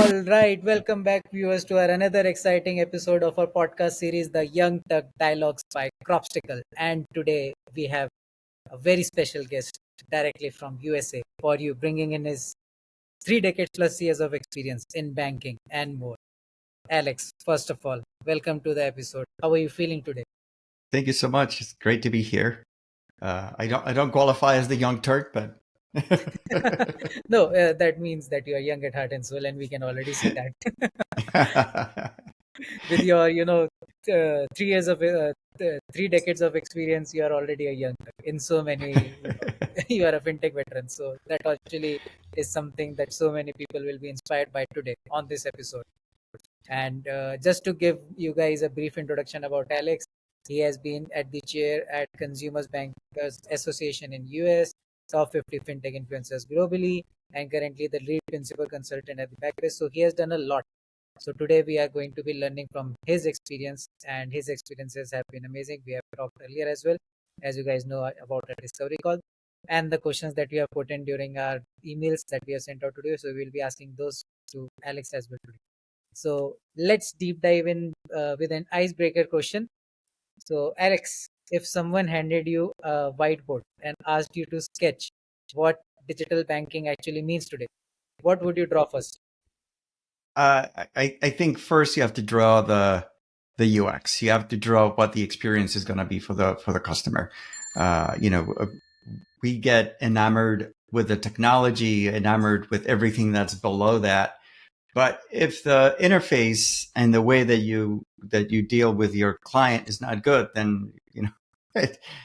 All right, welcome back, viewers, to our another exciting episode of our podcast series, The Young Turks Dialogues by Crobstacle. And today we have a very special guest directly from USA for you, bringing in his 3 decades plus years of experience in banking and more. Alex, first of all, welcome to the episode. How are you feeling today? Thank you so much. It's great to be here. I don't qualify as the Young Turk, but No, that means that you are young at heart and soul, and we can already see that. With your 3 years of 3 decades of experience, you are already a young in so many you are a fintech veteran, so that actually is something that so many people will be inspired by today on this episode. And just to give you guys a brief introduction about Alex, he has been at the chair at Consumers Bankers Association in US, top 50 fintech influencers globally, and currently the lead principal consultant at the Backbase. So he has done a lot. So today we are going to be learning from his experience, and his experiences have been amazing. We have talked earlier as well, as you guys know, about our discovery call and the questions that we have put in during our emails that we have sent out today. So we'll be asking those to Alex as well today. So let's deep dive in with an icebreaker question. So Alex, if someone handed you a whiteboard and asked you to sketch what digital banking actually means today, what would you draw first? I think first you have to draw the UX. You have to draw what the experience is going to be for the customer. We get enamored with the technology, enamored with everything that's below that. But if the interface and the way that you deal with your client is not good, then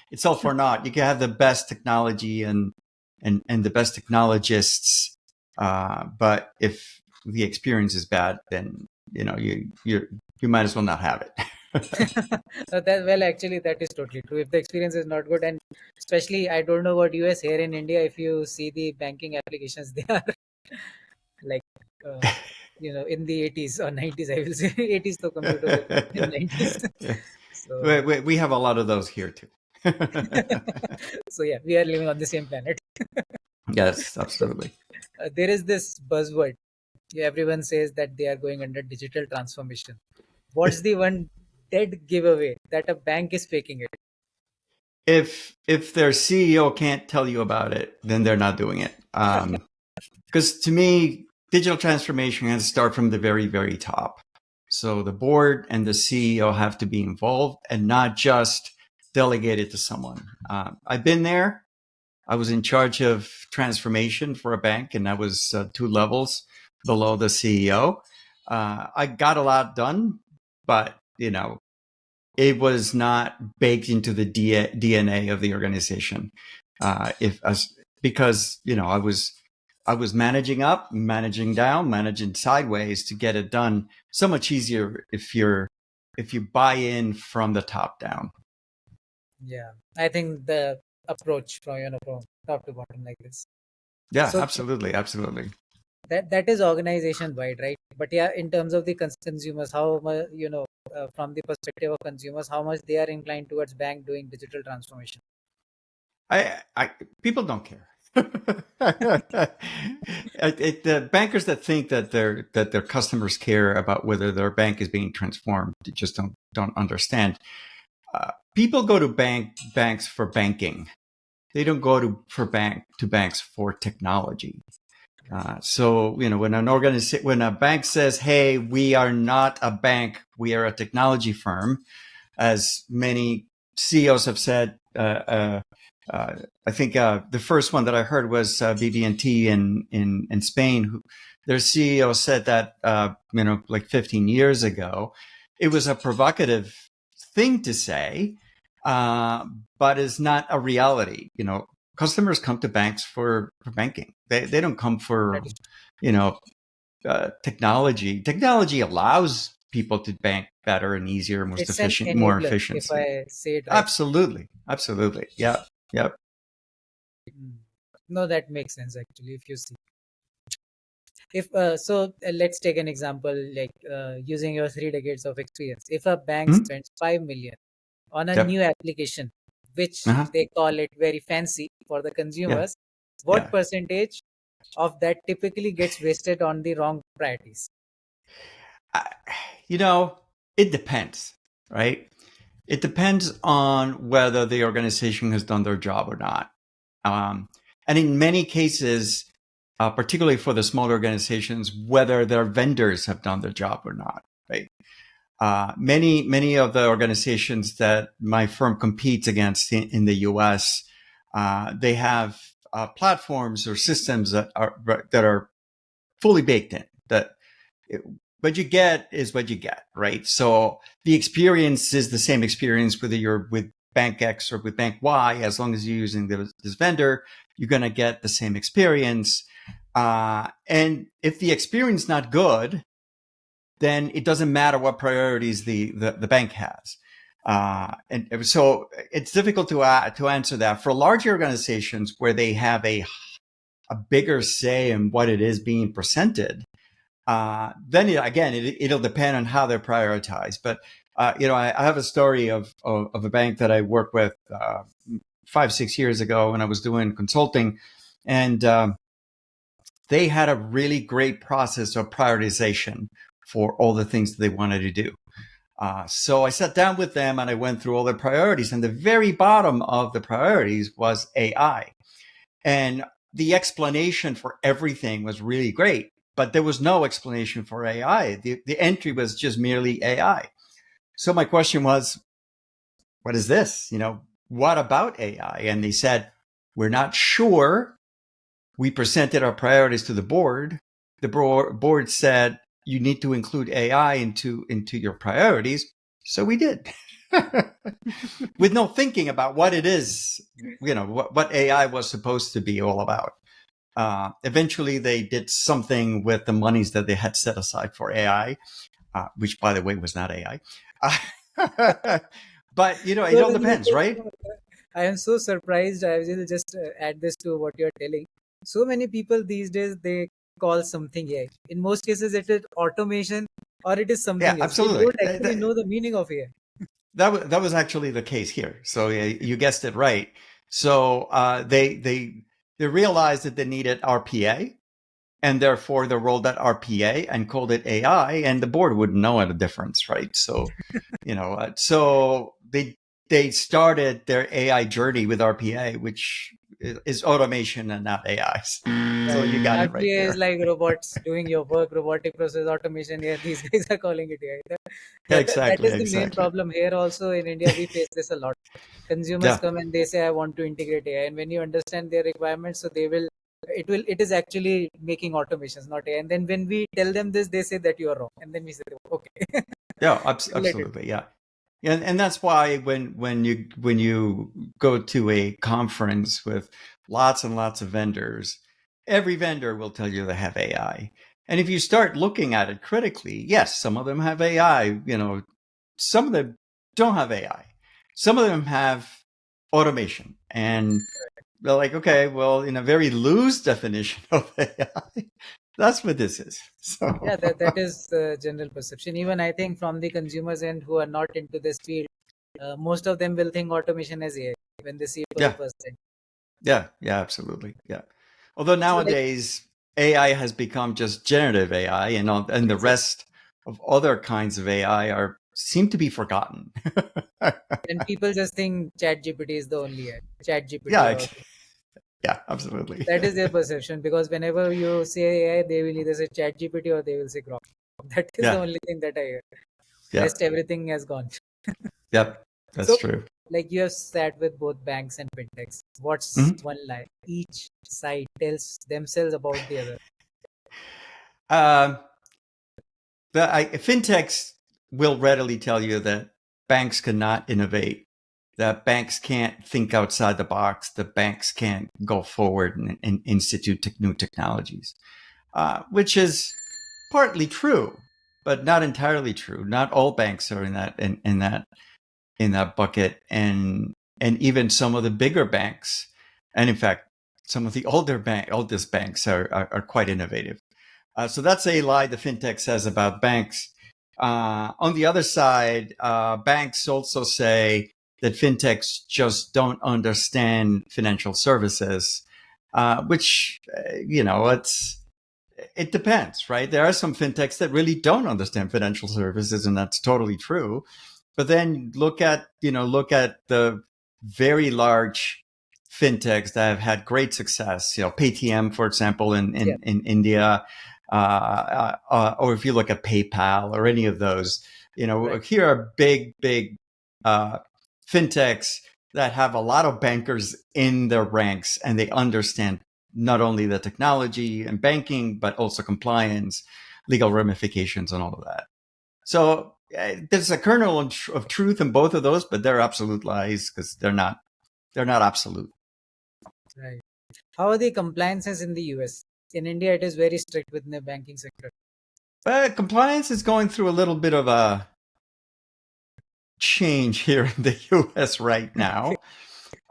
it's all for naught. You can have the best technology and the best technologists, but if the experience is bad, then you might as well not have it. Actually, that is totally true. If the experience is not good, and especially, I don't know about US, here in India, if you see the banking applications, they are like, in the 80s or 90s, I will say 80s, so computer in 90s. So, we have a lot of those here too. so yeah, we are living on the same planet. Yes, absolutely. There is this buzzword. Everyone says that they are going under digital transformation. What's the one dead giveaway that a bank is faking it? If their CEO can't tell you about it, then they're not doing it. Because to me, digital transformation has to start from the very, very top. So the board and the CEO have to be involved and not just delegate it to someone. I've been there. I was in charge of transformation for a bank, and I was 2 levels below the CEO. I got a lot done, but it was not baked into the DNA of the organization. Because I was managing up, managing down, managing sideways to get it done. So much easier if you buy in from the top down. Yeah, I think the approach from top to bottom like this. Yeah, So absolutely. that is organization wide, right? But yeah, in terms of the consumers, how much from the perspective of consumers, how much they are inclined towards bank doing digital transformation? People don't care. The bankers that think that their customers care about whether their bank is being transformed just don't understand. People go to banks for banking. They don't go to banks for technology. So when a bank says, "Hey, we are not a bank, we are a technology firm," as many CEOs have said. I think the first one that I heard was BB&T in Spain. Their CEO said that like 15 years ago. It was a provocative thing to say, but is not a reality. Customers come to banks for banking. They don't come for technology. Technology allows people to bank better and easier, most It's an efficient, more enabler, if efficiency. I say it right. Absolutely. Yeah. No, that makes sense actually. If you see, if let's take an example like using your 3 decades of experience. If a bank Hmm? spends 5 million on a Yep. new application, which Uh-huh. they call it very fancy for the Yeah. consumers, what Yeah. percentage of that typically gets wasted on the wrong priorities? You know, it depends, right? It depends on whether the organization has done their job or not. And in many cases, particularly for the small organizations, whether their vendors have done their job or not, right? Many of the organizations that my firm competes against in the U.S., they have platforms or systems that are fully baked in. That what you get is what you get, right? So the experience is the same experience whether you're with Bank X or with Bank Y. As long as you're using this vendor, you're going to get the same experience. And if the experience is not good, then it doesn't matter what priorities the bank has. And so it's difficult to answer that. For large organizations where they have a bigger say in what it is being presented, then it'll depend on how they're prioritized. But I have a story of a bank that I worked with 5-6 years ago when I was doing consulting, and they had a really great process of prioritization for all the things that they wanted to do. So I sat down with them and I went through all their priorities, and the very bottom of the priorities was AI. And the explanation for everything was really great, but there was no explanation for AI. The entry was just merely AI. So my question was, what is this? What about AI? And they said, we're not sure. We presented our priorities to the board. The board said, you need to include AI into your priorities. So we did. With no thinking about what it is, what AI was supposed to be all about. Eventually, they did something with the monies that they had set aside for AI, which, by the way, was not AI. But, it all depends, right? I am so surprised. I will just add this to what you're telling. So many people these days, they call something AI. In most cases, it is automation or it is Yeah, something else. They absolutely. don't actually know the meaning of AI. That was actually the case here. So you guessed it right. So they realized that they needed RPA, and therefore they rolled that RPA and called it AI, and the board wouldn't know the difference, right? So so they started their AI journey with RPA, which is automation and not AI. So Right. you got it right RPA is there. like robots doing your work, robotic process automation. Yeah, these guys are calling it AI. Yeah, That exactly, is the main exactly. problem here. Also in India, we face this a lot. Consumers Yeah, come and they say, "I want to integrate AI," and when you understand their requirements, so it is actually making automations, not AI. And then when we tell them this, they say that you are wrong, and then we say, "Okay, yeah, related." absolutely, yeah. And that's why when you go to a conference with lots and lots of vendors, every vendor will tell you they have AI. And if you start looking at it critically, yes, some of them have AI, some of them don't have AI. Some of them have automation. And they're like, okay, well, in a very loose definition of AI, that's what this is. So Yeah, that is the general perception. Even I think from the consumers end who are not into this field, most of them will think automation as AI when they see it for the yeah, first time. yeah, absolutely. Yeah. Although So like, nowadays AI has become just generative AI, and the exactly. rest of other kinds of AI are seem to be forgotten. And people just think Chat GPT is the only AI. Chat Yeah, GPT or yeah, absolutely. that is their perception, because whenever you say AI, they will either say Chat GPT or they will say Grok. That is the Yeah, only thing that I hear. yeah, Rest everything has gone. yep, that's So, true. like you have sat with both banks and fintechs. What's Mhm. one lie each side tells themselves about the other? Um, fintechs will readily tell you that banks cannot innovate, that banks can't think outside the box, that banks can't go forward and institute new technologies, which is partly true, but not entirely true. Not all banks are in that bucket, and even some of the bigger banks, and in fact, some of the oldest banks are quite innovative. So that's a lie the fintech says about banks. On the other side, banks also say that fintechs just don't understand financial services, which it depends, right? There are some fintechs that really don't understand financial services, and that's totally true. But then look at the very large fintechs that have had great success. Paytm, for example, Yeah, in India, or if you look at PayPal or any of those, right. here are big uh, fintechs that have a lot of bankers in their ranks, and they understand not only the technology and banking, but also compliance, legal ramifications, and all of that. So there's a kernel of truth in both of those, but they're absolute lies because they're not absolute. Right. How are the compliances in the US? In India, it is very strict within the banking sector. But compliance is going through a little bit of a change here in the U.S. right now.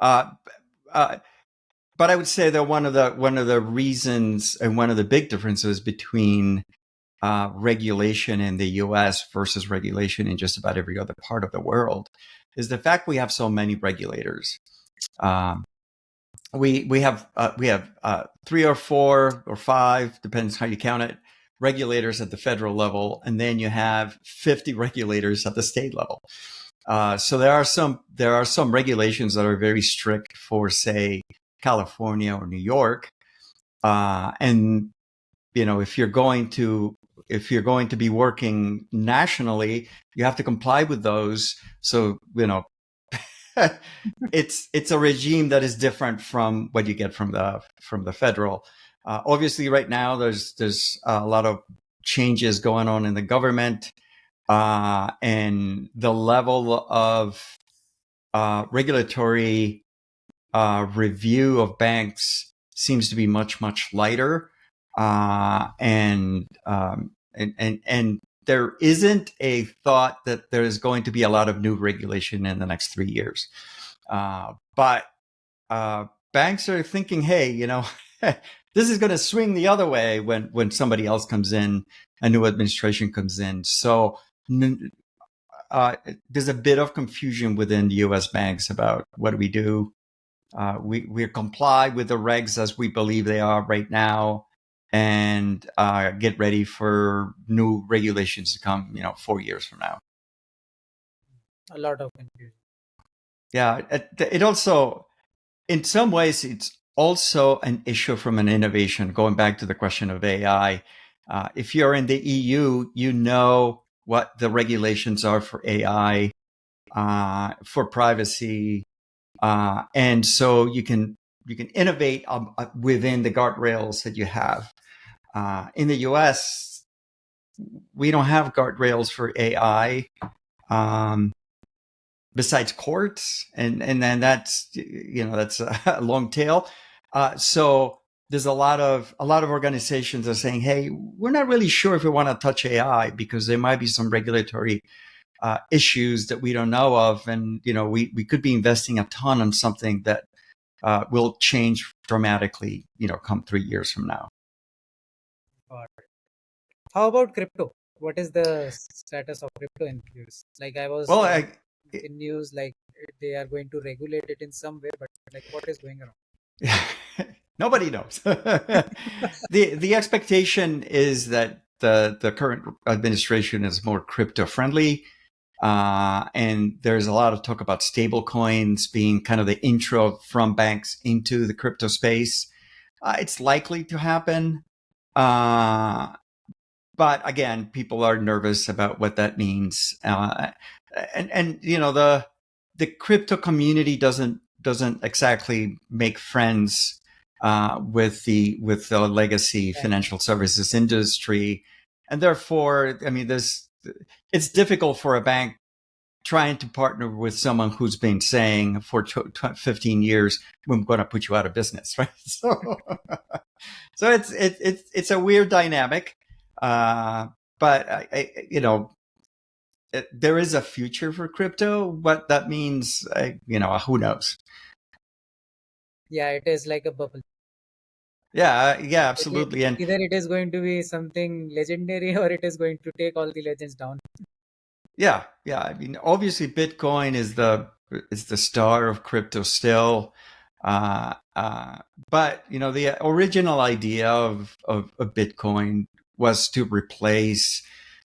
Uh, uh, but I would say that one of the reasons and one of the big differences between regulation in the U.S. versus regulation in just about every other part of the world is the fact we have so many regulators. Um, we have 3 or 4 or 5, depends how you count it, regulators at the federal level, and then you have 50 regulators at the state level. So there are some regulations that are very strict for, say, California or New York, and if you're going to be working nationally, you have to comply with those. So it's a regime that is different from what you get from the federal. Obviously, right now there's a lot of changes going on in the government, and the level of regulatory review of banks seems to be much lighter, and there isn't a thought that there is going to be a lot of new regulation in the next 3 years. But banks are thinking, hey, this is going to swing the other way when somebody else comes in, a new administration comes in. So there's a bit of confusion within the U.S. banks about what do we do. We comply with the regs as we believe they are right now, and get ready for new regulations to come, 4 years from now. A lot of confusion. Yeah, it also, in some ways, it's also an issue from an innovation. Going back to the question of AI, if you're in the EU, you know what the regulations are for AI, for privacy, and so you can innovate within the guardrails that you have. In the US, we don't have guardrails for AI. Besides courts, and then that's a long tail. So there's a lot of organizations that are saying, hey, we're not really sure if we want to touch AI because there might be some regulatory issues that we don't know of, and we could be investing a ton on something that will change dramatically, come 3 years from now. How about crypto? What is the status of crypto in the US? Like I was Well, in news, like they are going to regulate it in some way, but like what is going around? nobody knows. The expectation is that the current administration is more crypto friendly, and there's a lot of talk about stable coins being kind of the intro from banks into the crypto space. It's likely to happen, but again, people are nervous about what that means, and the crypto community doesn't exactly make friends with the legacy Right. financial services industry, and therefore, I mean, it's difficult for a bank trying to partner with someone who's been saying for 15 years, we're going to put you out of business, right? So it's a weird dynamic, but there is a future for crypto. What that means, who knows? Yeah, it is like a bubble. Yeah, Like, absolutely. And either it is going to be something legendary or it is going to take all the legends down. yeah. I mean, obviously, Bitcoin is the star of crypto still. But the original idea of Bitcoin was to replace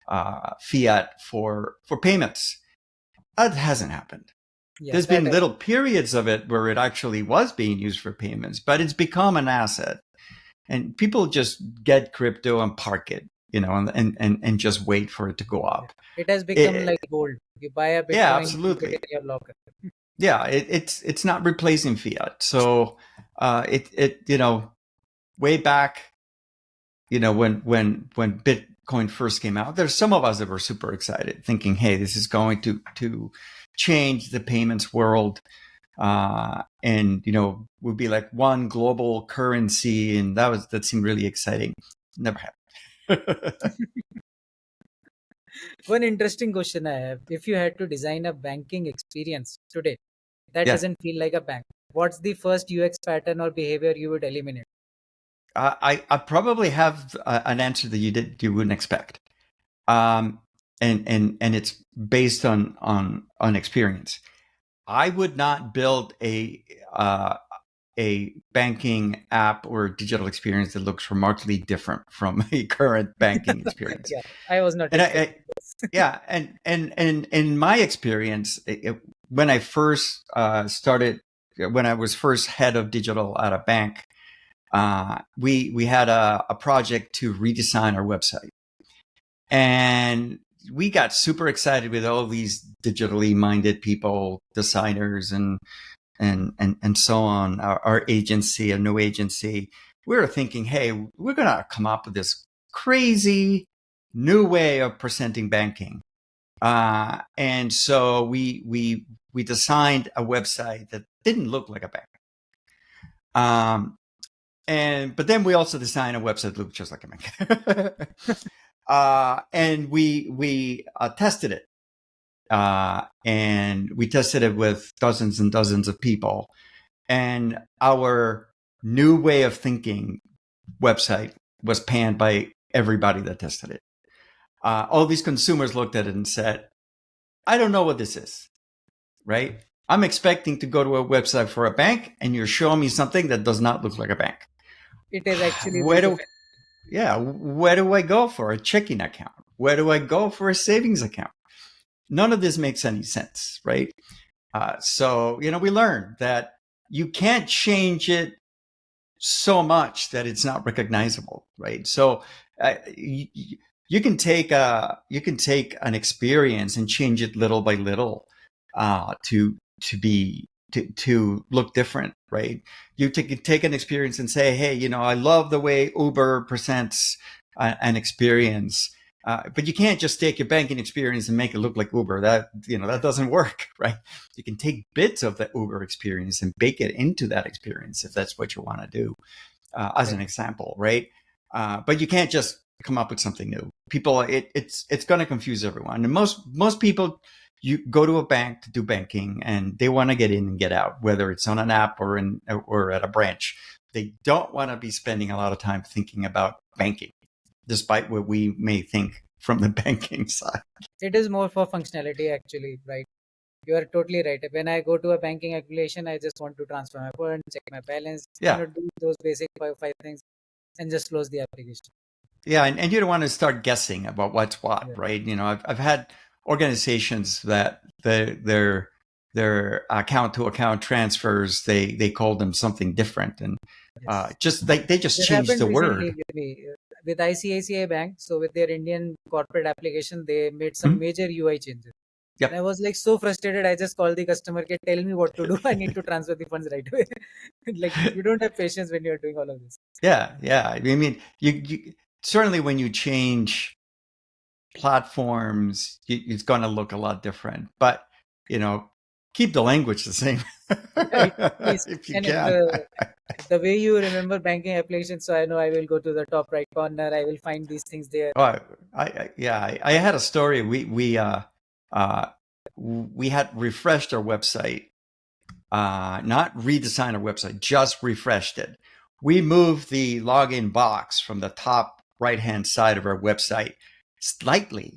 fiat for payments. That hasn't happened. Yeah, There's that been little periods of it where it actually was being used for payments, but it's become an asset, and people just get crypto and park it, and just wait for it to go yeah. up. It has become It, like gold. You buy a yeah, Bitcoin, keep it absolutely. in your locker. Yeah, it's not replacing fiat. So way back, when Bitcoin first came out, there's some of us that were super excited, thinking, "Hey, this is going to change the payments world." And would be like one global currency, and that seemed really exciting. Never happened. One interesting question I have: if you had to design a banking experience today that Yeah, doesn't feel like a bank, what's the first UX pattern or behavior you would eliminate? I probably have an answer that you wouldn't expect, um, and it's based on experience. I would not build a banking app or digital experience that looks remarkably different from a current banking experience. Yeah, I was not And expecting this. yeah, and in my experience, when I first started, when I was first head of digital at a bank, we had a project to redesign our website, and we got super excited with all these digitally minded people, designers, and so on. Our agency, a new agency, we were thinking, hey, we're gonna come up with this crazy new way of presenting banking. And so we designed a website that didn't look like a bank. Um, but then we also designed a website that looked just like a bank. And we tested it. And we tested it with dozens and dozens of people. And our new way of thinking website was panned by everybody that tested it. All these consumers looked at it and said, I don't know what this is, right? I'm expecting to go to a website for a bank, and you're showing me something that does not look like a bank. It is actually way Where too do fancy. where do I go for a checking account? Where do I go for a savings account? None of this makes any sense, right? So we learned that you can't change it so much that it's not recognizable, right? So you can take an experience and change it little by little to look different, right? You take an experience and say, hey, I love the way Uber presents an experience. But you can't just take your banking experience and make it look like Uber. That doesn't work, right? You can take bits of the Uber experience and bake it into that experience if that's what you want to do, as an Right. example, right? But you can't just come up with something new. People, it's going to confuse everyone. And most people, you go to a bank to do banking, and they want to get in and get out, whether it's on an app or at a branch. They don't want to be spending a lot of time thinking about banking, despite what we may think from the banking side. It is more for functionality, actually, right? You are totally right. When I go to a banking application, I just want to transfer my funds, check my balance, Yeah, do those basic five things, and just close the application. yeah, and you don't want to start guessing about what's what, Yeah. right? I've had organizations that their account to account transfers, they call them something different, and Yes. just like they just This changed happened the recently word. with me with ICICI Bank. So with their Indian corporate application, they made some Hmm? major UI changes. And I Yep. was like so frustrated. I just called the customer care, tell me what to do. I need to transfer the funds right away. Like you don't have patience when you're doing all of this. Yeah, yeah. I mean, you certainly when you change platforms, it's going to look a lot different. But you know, keep the language the same Right? Please. if you And if can. the way you remember banking applications, so I know I will go to the top right corner. I will find these things there. Oh, yeah, I had a story. Uh, we had refreshed our website, not redesigned our website, just refreshed it. We moved the login box from the top right hand side of our website slightly.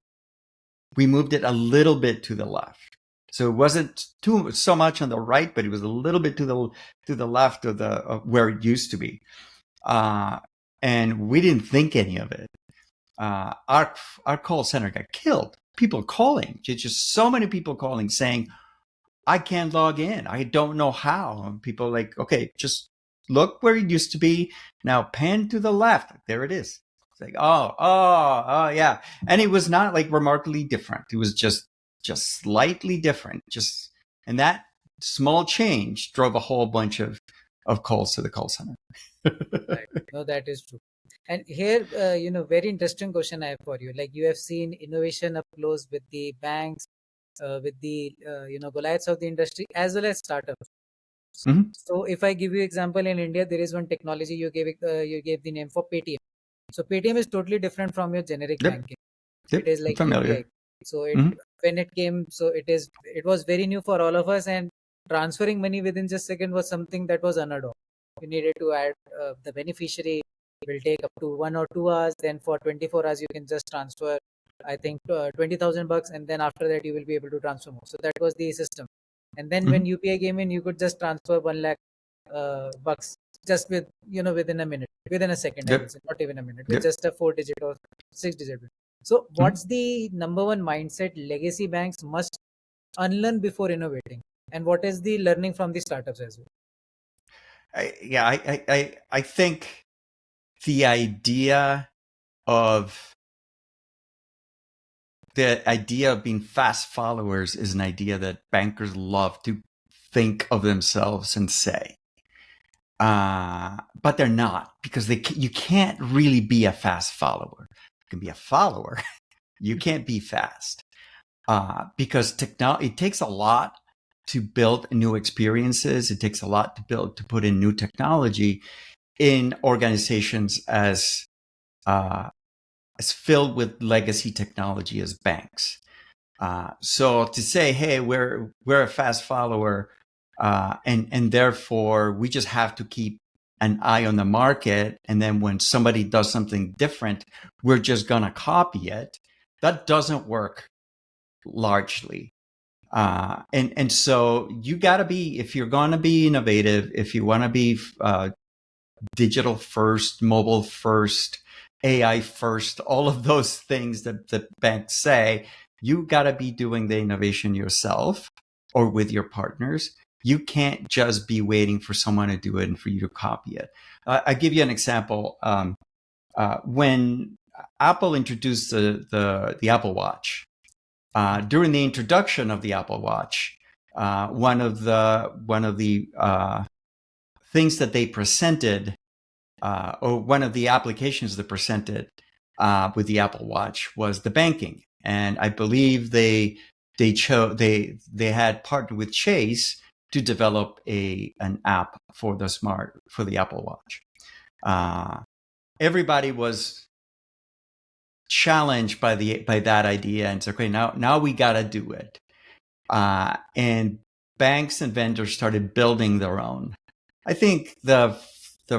We moved it a little bit to the left. So it wasn't too so much on the right, but it was a little bit to the left of the where it used to be. And we didn't think any of it. Our call center got killed. People calling, just so many people calling saying, I can't log in. I don't know how. And people are like, okay, just look where it used to be. Now pan to the left. There it is. It's like, oh, yeah. And it was not like remarkably different. It was just slightly different. And that small change drove a whole bunch of calls to the call center. Right. No, that is true. And here, very interesting question I have for you. Like, you have seen innovation up close with the banks, with the Goliaths of the industry, as well as startups. Mm-hmm. So if I give you example, in India, there is one technology you gave the name for Paytm. So Paytm is totally different from your generic Yep. banking. Yep. It is I'm like familiar. UPI. So Mm-hmm. when it came, so it was very new for all of us, and transferring money within just second was something that was unheard of. You needed to add the beneficiary. It will take up to 1 or 2 hours. Then for 24 hours, you can just transfer, I think, $20,000, and then after that, you will be able to transfer more. So that was the system. And then Mm-hmm. when UPI came in, you could just transfer 1 lakh bucks just within a minute, within a second, I will Yep. say, not even a minute, with Yep. just a 4 digit or 6 digit. So Mm-hmm. what's the number one mindset legacy banks must unlearn before innovating? And what is the learning from the startups as well? I think the idea of being fast followers is an idea that bankers love to think of themselves and say. But they're not, because you can't really be a fast follower. You can be a follower. You can't be fast, because it takes a lot to build new experiences. It takes a lot to put in new technology in organizations as filled with legacy technology as banks. So to say, hey, we're a fast follower, and therefore we just have to keep an eye on the market, and then when somebody does something different, we're just gonna copy it. That doesn't work largely. And so you got to be, if you're going to be innovative, if you want to be digital first, mobile first, AI first, all of those things that the banks say, you got to be doing the innovation yourself or with your partners. You can't just be waiting for someone to do it and for you to copy it. I'll give you an example. When Apple introduced the Apple Watch, during the introduction of the Apple Watch, one of the things that they presented, or one of the applications that presented with the Apple Watch, was the banking, and I believe they had partnered with Chase to develop an app for the Apple Watch. Everybody was challenged by that idea and said, okay, now we got to do it. And banks and vendors started building their own. I think the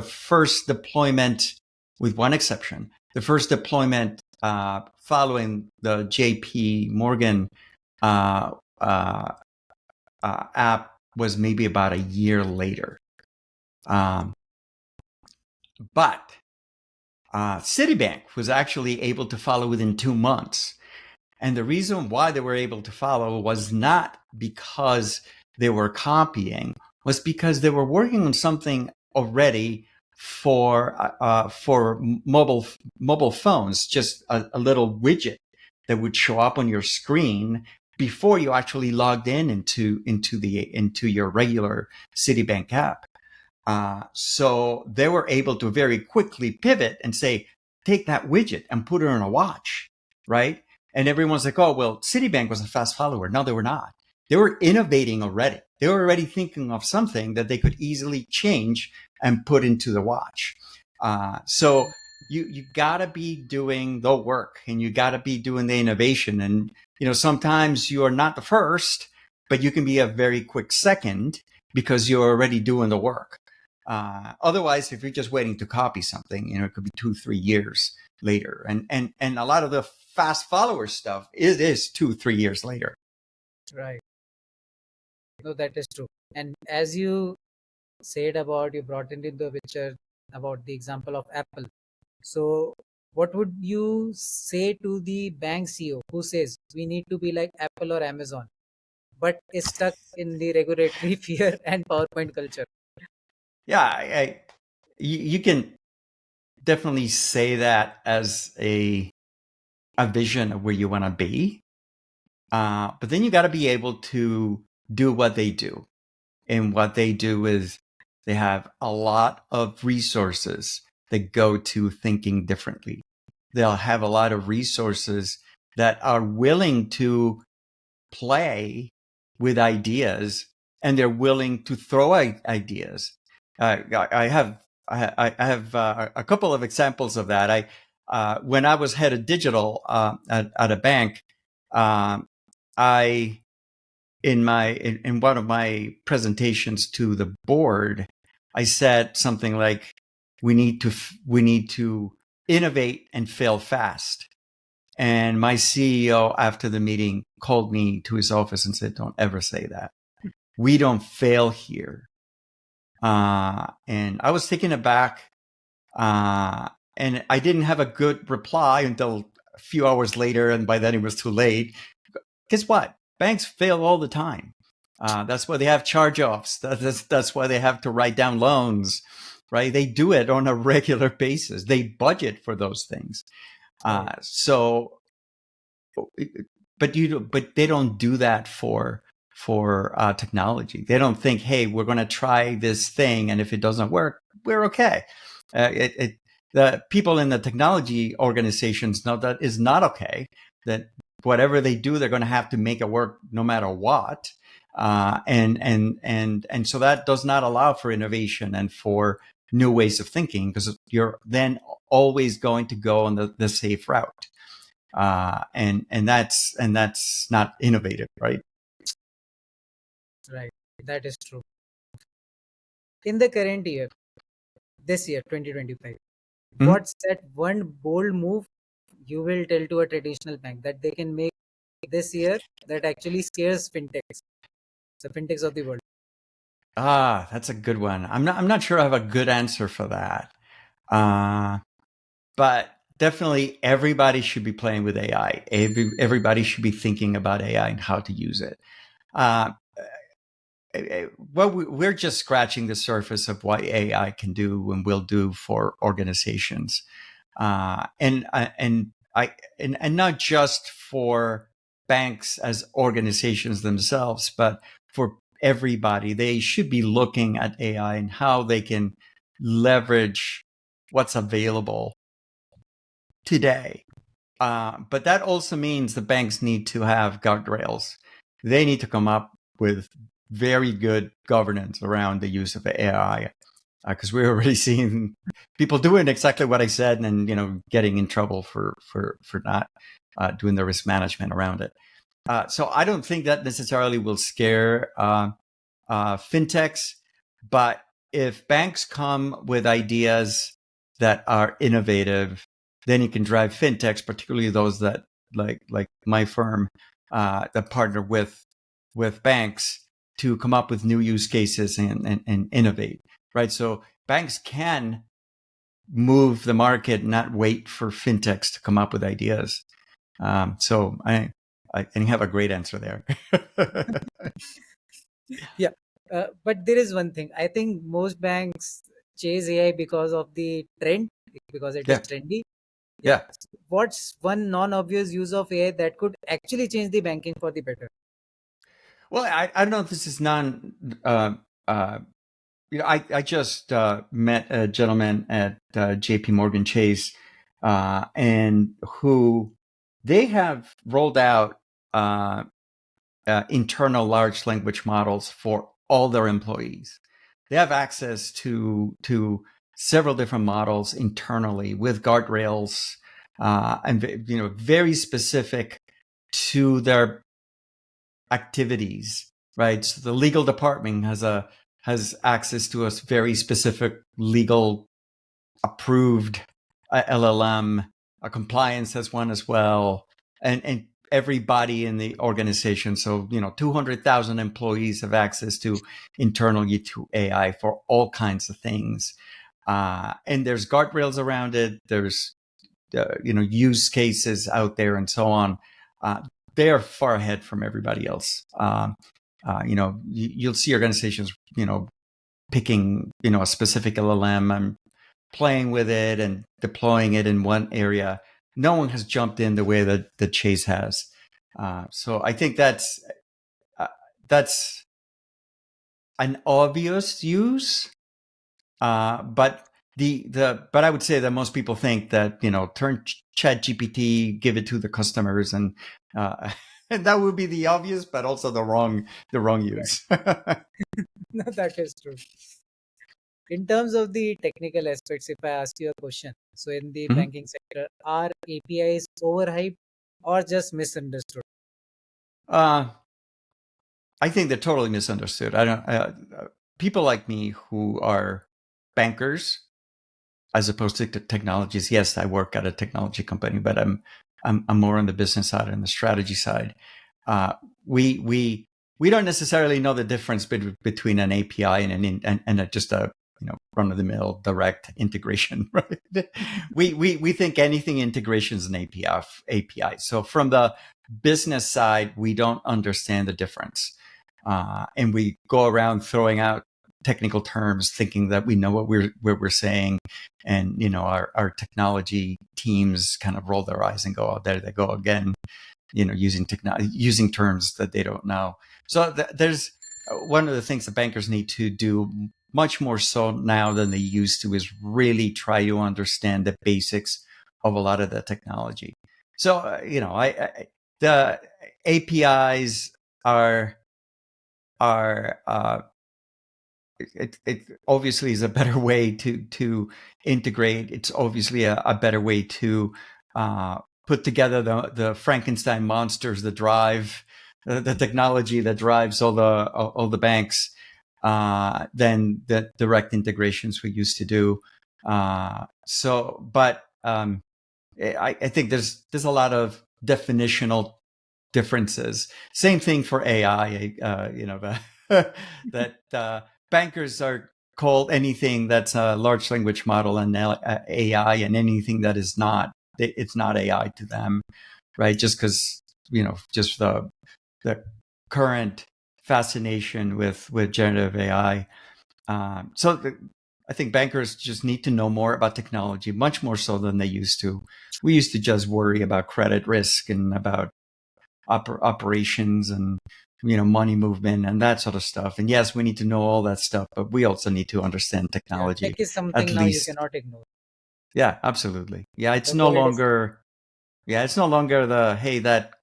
first deployment, with one exception, the first deployment following the JP Morgan app was maybe about a year later. But Citibank was actually able to follow within 2 months. And the reason why they were able to follow was not because they were copying, was because they were working on something already for mobile phones, just a little widget that would show up on your screen before you actually logged into your regular Citibank app. So they were able to very quickly pivot and say, take that widget and put it on a watch, right? And everyone's like, oh, well, Citibank was a fast follower. No, they were not. They were innovating already. They were already thinking of something that they could easily change and put into the watch. So you gotta be doing the work, and you gotta be doing the innovation. And sometimes you are not the first, but you can be a very quick second because you're already doing the work. Otherwise, if you're just waiting to copy something, it could be 2-3 years later. And a lot of the fast follower stuff is 2-3 years later. Right. No, that is true. And as you said about, you brought into the picture about the example of Apple. So, what would you say to the bank CEO who says we need to be like Apple or Amazon, but is stuck in the regulatory fear and PowerPoint culture? Yeah, you can definitely say that as a vision of where you want to be, but then you got to be able to do what they do, and what they do is they have a lot of resources that go to thinking differently. They'll have a lot of resources that are willing to play with ideas, and they're willing to throw ideas. I have a couple of examples of that. When I was head of digital at a bank, I in one of my presentations to the board, I said something like, "We need to innovate and fail fast." And my CEO, after the meeting, called me to his office and said, "Don't ever say that. We don't fail here." And I was taken aback. And I didn't have a good reply until a few hours later. And by then it was too late. Guess what? Banks fail all the time. That's why they have charge-offs. That's why they have to write down loans, right? They do it on a regular basis. They budget for those things. Right. So but they don't do that for technology. They don't think, hey, we're going to try this thing, and if it doesn't work, we're okay. The people in the technology organizations know that is not okay. That whatever they do, they're going to have to make it work no matter what. And so that does not allow for innovation and for new ways of thinking, because you're then always going to go on the safe route. And that's not innovative, right? Right. That is true. In the current year, this year, 2025, Mhm. what's that one bold move you will tell to a traditional bank that they can make this year that actually scares fintechs, the fintechs of the world? That's a good one. I'm not sure I have a good answer for that. But definitely everybody should be playing with AI. Everybody should be thinking about AI and how to use it. Uh, well, we're just scratching the surface of what AI can do and will do for organizations, and not just for banks as organizations themselves, but for everybody. They should be looking at AI and how they can leverage what's available today. But that also means the banks need to have guardrails. They need to come up with very good governance around the use of AI, because we're already seeing people doing exactly what I said, and getting in trouble for not doing the risk management around it. So I don't think that necessarily will scare fintechs, but if banks come with ideas that are innovative, then you can drive fintechs, particularly those that like my firm that partner with banks to come up with new use cases and innovate, right? So banks can move the market, not wait for fintechs to come up with ideas. So I have a great answer there. Yeah. But there is one thing. I think most banks chase AI because of the trend, because it is Yeah, trendy. Yeah. yeah. What's one non-obvious use of AI that could actually change the banking for the better? Well, I don't know if this is uh, uh, I just met a gentleman at JP Morgan Chase, and who they have rolled out internal large language models for all their employees. They have access to several different models internally with guardrails, and very specific to their activities, right? So the legal department has access to a very specific legal approved LLM. A compliance has one as well, and everybody in the organization. So, 200,000 employees have access to internally to AI for all kinds of things. And there's guardrails around it. There's, use cases out there and so on. They are far ahead from everybody else. You'll see organizations, picking, a specific LLM and playing with it and deploying it in one area. No one has jumped in the way that Chase has. So I think that's an obvious use, but but I would say that most people think that turn Chat GPT, give it to the customers, and and that would be the obvious, but also the wrong use. No, that is true. In terms of the technical aspects, if I ask you a question, so in the Mhm. banking sector, are APIs overhyped or just misunderstood? I think they're totally misunderstood. I don't. People like me who are bankers, as opposed to technologies. Yes, I work at a technology company, but I'm more on the business side and the strategy side. We don't necessarily know the difference between an API and just a run of the mill direct integration. Right? we think anything integration is an API. So from the business side, we don't understand the difference, and we go around throwing out technical terms, thinking that we know what we're saying, and our technology teams kind of roll their eyes and go, "Oh, there they go again," using terms that they don't know. So there's one of the things that bankers need to do much more so now than they used to is really try to understand the basics of a lot of the technology. So the APIs are it obviously is a better way to integrate. It's obviously a better way to put together the Frankenstein monsters that drive the technology that drives all the banks than the direct integrations we used to do. But I think there's a lot of definitional differences. Same thing for AI. That bankers are called anything that's a large language model and AI, and anything that is not, it's not AI to them, right? Just because just the current fascination with generative AI. I think bankers just need to know more about technology, much more so than they used to. We used to just worry about credit risk and about operations and money movement and that sort of stuff. And yes, we need to know all that stuff, but we also need to understand Yeah, technology tech is at something now you least. cannot ignore. Yeah, absolutely. Yeah, it's The no world is longer. Yeah, it's no longer the hey, that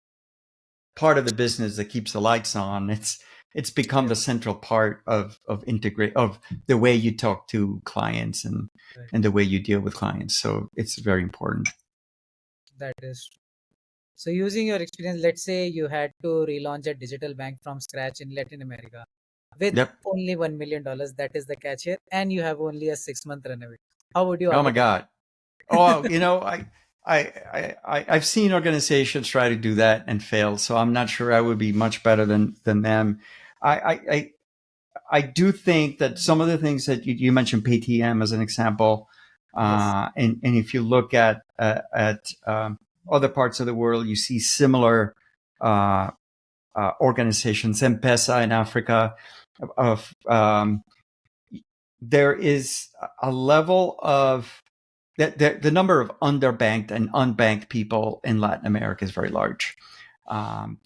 part of the business that keeps the lights on. It's become yeah, the central part of integrate of the way you talk to clients and right. the way you deal with clients. So it's very important. That is true. So using your experience, let's say you had to relaunch a digital bank from scratch in Latin America with Yep. only $1 million. That is the catch here, and you have only a 6 month runway. How would you Oh my architect? God. Oh, I've seen organizations try to do that and fail. So I'm not sure I would be much better than them. I do think that some of the things that you mentioned, PTM as an example, Yes. and if you look at other parts of the world, you see similar uh, organizations, M-Pesa in Africa. Of There is a level of the number of underbanked and unbanked people in Latin America is very large,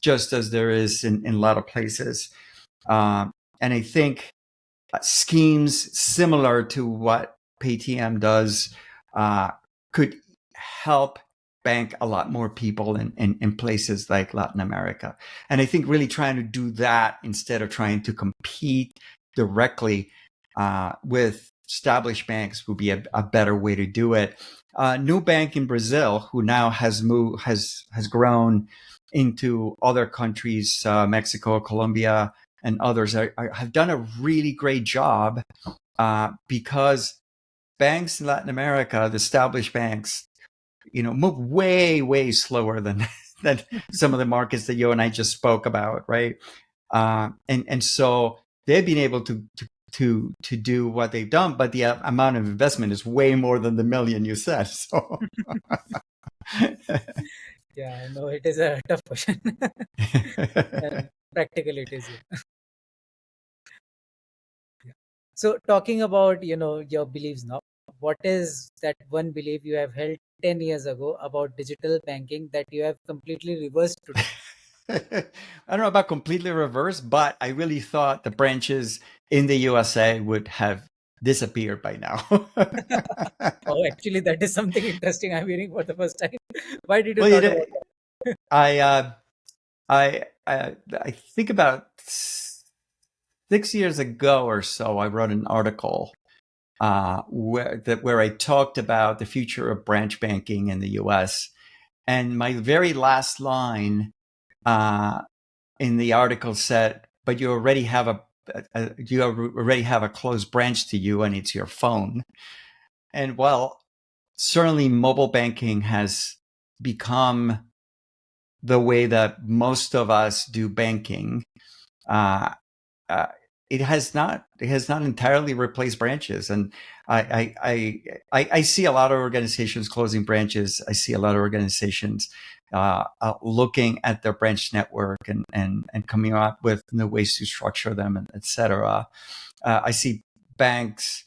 just as there is in a lot of places. And I think schemes similar to what Paytm does could help bank a lot more people in places like Latin America. And I think really trying to do that instead of trying to compete directly with established banks would be a better way to do it. New bank in Brazil, who now has grown into other countries, Mexico, Colombia, and others have done a really great job because banks in Latin America, the established banks, move way, way slower than than some of the markets that you and I just spoke about, right? And so they've been able to do what they've done, but the amount of investment is way more than the million you said. So Yeah, no, it is a tough question. And practically it is. Yeah. Yeah. So talking about, your beliefs now, what is that one belief you have held 10 years ago about digital banking that you have completely reversed today? I don't know about completely reversed, but I really thought the branches in the USA would have disappeared by now. Oh, actually, that is something interesting I'm hearing for the first time. Why did you Well, thought about that? I, I think about 6 years ago or so, I wrote an article where I talked about the future of branch banking in the U.S. And my very last line uh, in the article said, "But you already have you already have a close branch to you, and it's your phone." And well, certainly mobile banking has become the way that most of us do banking. Uh, uh, it has not entirely replaced branches, and I see a lot of organizations closing branches. I see a lot of organizations looking at their branch network and coming up with new ways to structure them, and etc. I see banks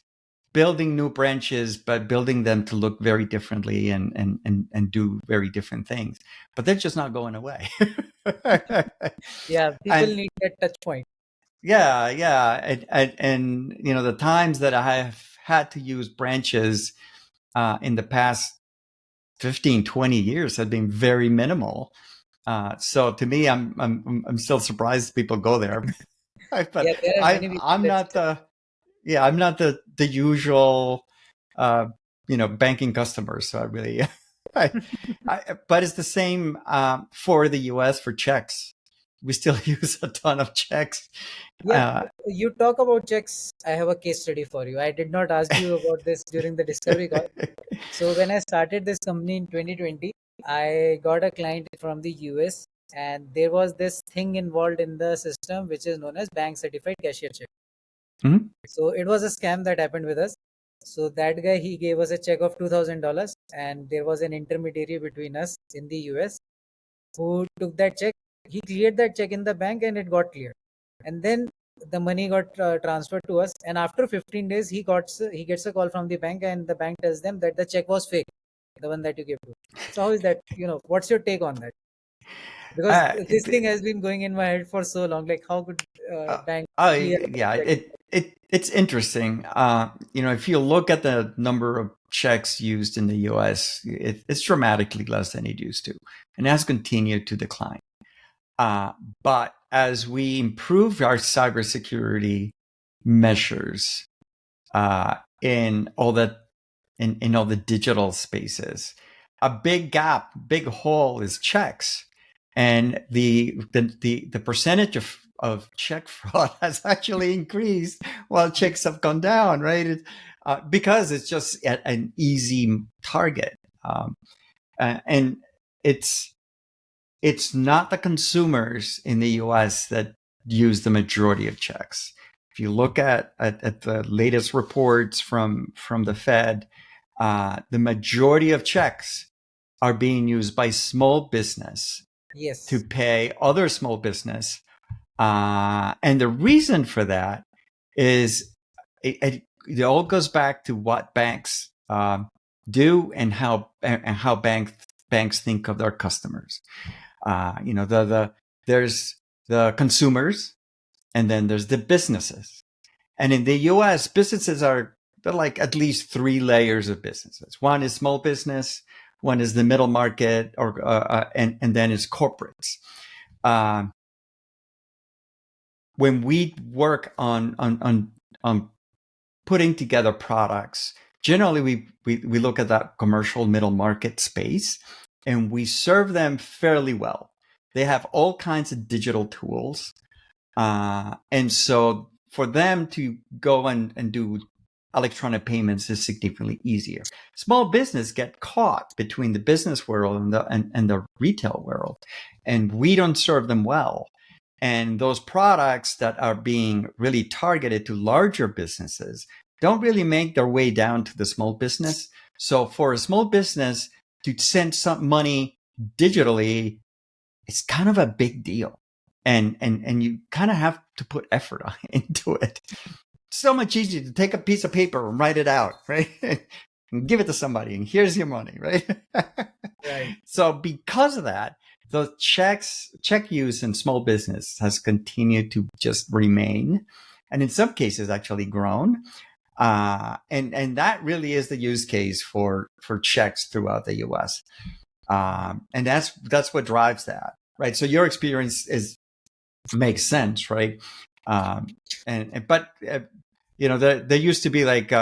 building new branches, but building them to look very differently and do very different things. But they're just not going away. Yeah, people and need that touch point. yeah, and the times that I have had to use branches in the past 15, 20 years have been very minimal. So to me, I'm still surprised people go there, but Yeah, there are many people I'm that not still. I'm not the usual banking customer. So I really but it's the same for the US for checks. We still use a ton of checks. Yeah, you talk about checks. I have a case study for you. I did not ask you about this during the discovery call. So when I started this company in 2020, I got a client from the US, and there was this thing involved in the system which is known as bank certified cashier check. Mhm. So it was a scam that happened with us. So that guy, he gave us a check of $2,000, and there was an intermediary between us in the US who took that check. He cleared that check in the bank, and it got cleared. And then the money got transferred to us. And after 15 days, he gets a call from the bank, and the bank tells them that the check was fake, the one that you gave to. So how is that? What's your take on that? Because Uh, this thing it, has been going in my head for so long. Like, how could bank clear a yeah, check? it's interesting. If you look at the number of checks used in the U.S., it's dramatically less than it used to, and has continued to decline. Uh, but as we improve our cybersecurity measures in all the digital spaces, a big gap, big hole is checks, and the percentage of check fraud has actually increased while checks have gone down, right? Because it's just an easy target, and it's it's not the consumers in the US that use the majority of checks. If you look at the latest reports from the Fed, the majority of checks are being used by small business to Yes. pay other small business. And the reason for that is it all goes back to what banks do and how banks think of their customers. There's the consumers, and then there's the businesses. And in the US, businesses they're like at least three layers of businesses. One is small business, one is the middle market, and then is corporates. Um, when we work on putting together products, generally we look at that commercial middle market space, and we serve them fairly well. They have all kinds of digital tools, and so for them to go and do electronic payments is significantly easier. Small business get caught between the business world and the retail world, and we don't serve them well. And those products that are being really targeted to larger businesses don't really make their way down to the small business. So for a small business to send some money digitally, it's kind of a big deal. And you kind of have to put effort into it. So much easier to take a piece of paper and write it out, right? And give it to somebody, and here's your money, right? Right. So because of that, the check use in small business has continued to just remain, and in some cases actually grown. And that really is the use case for checks throughout the U.S. And that's what drives that, right? So your experience makes sense, right? But there used to be like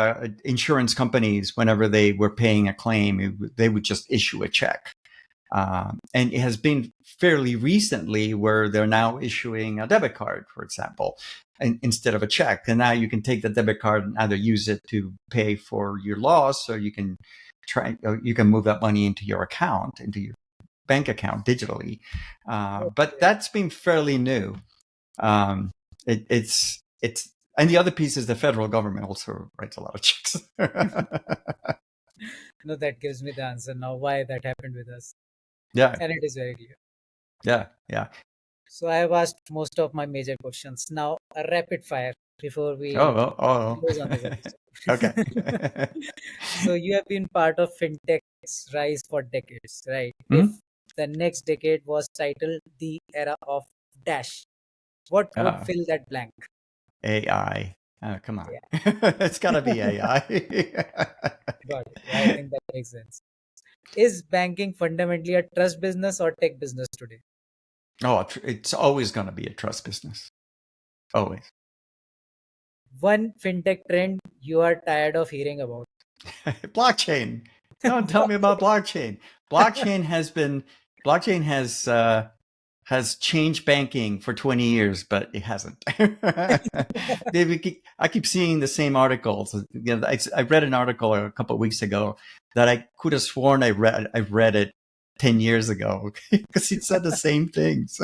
insurance companies, whenever they were paying a claim, they would just issue a check. And it has been fairly recently where they're now issuing a debit card, for example, instead of a check. And now you can take the debit card and either use it to pay for your loss, or you can move that money into your account, into your bank account digitally. But that's been fairly new. It's and the other piece is the federal government also writes a lot of checks. No, that gives me the answer now why that happened with us. Yeah. And it is very clear. Yeah. So I have asked most of my major questions. Now a rapid fire before we Oh. close on the episode. Okay. So you have been part of fintech's rise for decades, right? Hmm? If the next decade was titled the era of dash, what would fill that blank? AI. Come on. Yeah, It's got to be AI. got it. Yeah, I think that makes sense. Is banking fundamentally a trust business or tech business today? It's always going to be a trust business. Always. One fintech trend you are tired of hearing about. Blockchain. Don't tell me about blockchain. Blockchain has changed banking for 20 years, but it hasn't. I keep seeing the same articles. I read an article a couple of weeks ago that I could have sworn I read it 10 years ago because it said the same things.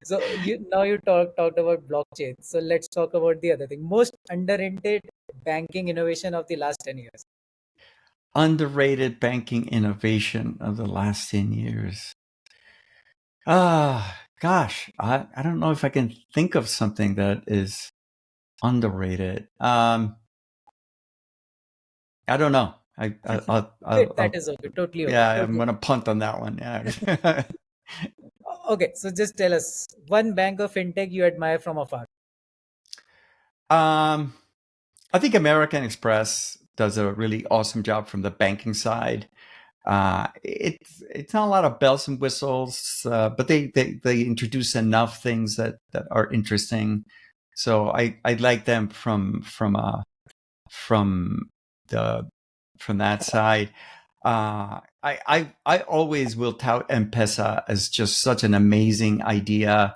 So you talked about blockchain. So let's talk about the other thing. Most underrated banking innovation of the last 10 years. Underrated banking innovation of the last 10 years. Gosh, I don't know if I can think of something that is underrated. I don't know. That is okay. Totally okay. Yeah, I'm Totally. gonna punt on that one. Yeah. Okay. So just tell us one bank or fintech you admire from afar. I think American Express does a really awesome job from the banking side. It's not a lot of bells and whistles, but they introduce enough things that are interesting. So I like them from the from that side. I always will tout M-Pesa as just such an amazing idea,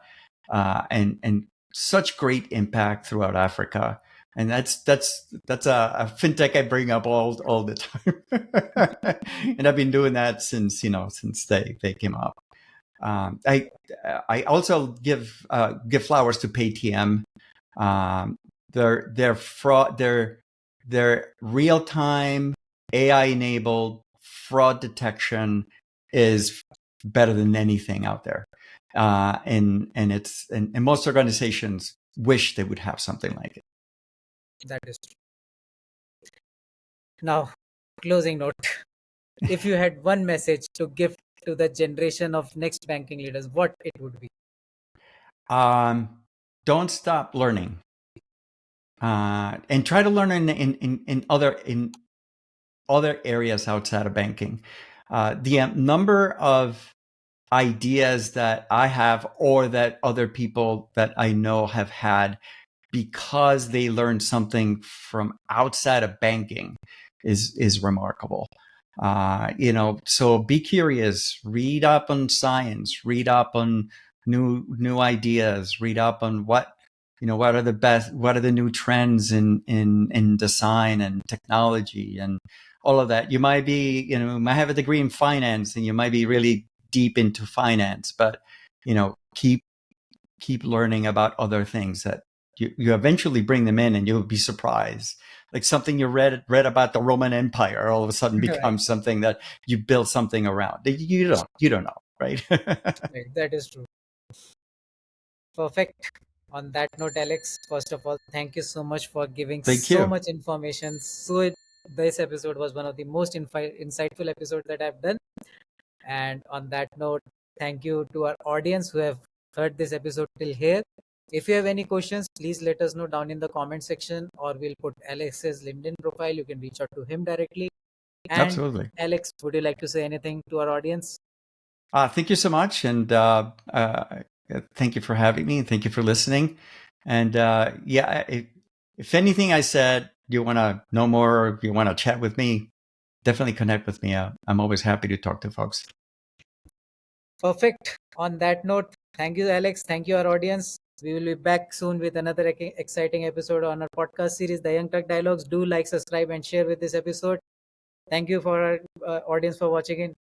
and such great impact throughout Africa. And that's a fintech I bring up all the time, and I've been doing that since they came up. I also give flowers to Paytm. Their fraud, their real time AI enabled fraud detection is better than anything out there. And most organizations wish they would have something like it. That is true. Now, closing note. If you had one message to give to the generation of next banking leaders, what it would be? Don't stop learning, and try to learn in other areas outside of banking. The number of ideas that I have, or that other people that I know have had, because they learned something from outside of banking, is remarkable. So be curious, read up on science, read up on new ideas, read up on what what are the best, what are the new trends in design and technology and all of that. You might be, might have a degree in finance and you might be really deep into finance, but, keep learning about other things that you eventually bring them in and you'll be surprised. Like something you read about the Roman Empire all of a sudden Right. becomes something that you build something around. You don't know, right? Right. That is true. Perfect. On that note, Alex, first of all, thank you so much for giving Thank so you. much information. This episode was one of the most insightful episodes that I've done. And on that note, thank you to our audience who have heard this episode till here. If you have any questions, please let us know down in the comment section, or we'll put Alex's LinkedIn profile. You can reach out to him directly. And Absolutely. Alex, would you like to say anything to our audience? Thank you so much. And thank you for having me. And thank you for listening. And yeah, if anything I said, you want to know more, or you want to chat with me, definitely connect with me. I'm always happy to talk to folks. Perfect. On that note, thank you, Alex. Thank you, our audience. We will be back soon with another exciting episode on our podcast series, The Young Turk Dialogues. Do like, subscribe, and share with this episode. Thank you for our audience for watching in.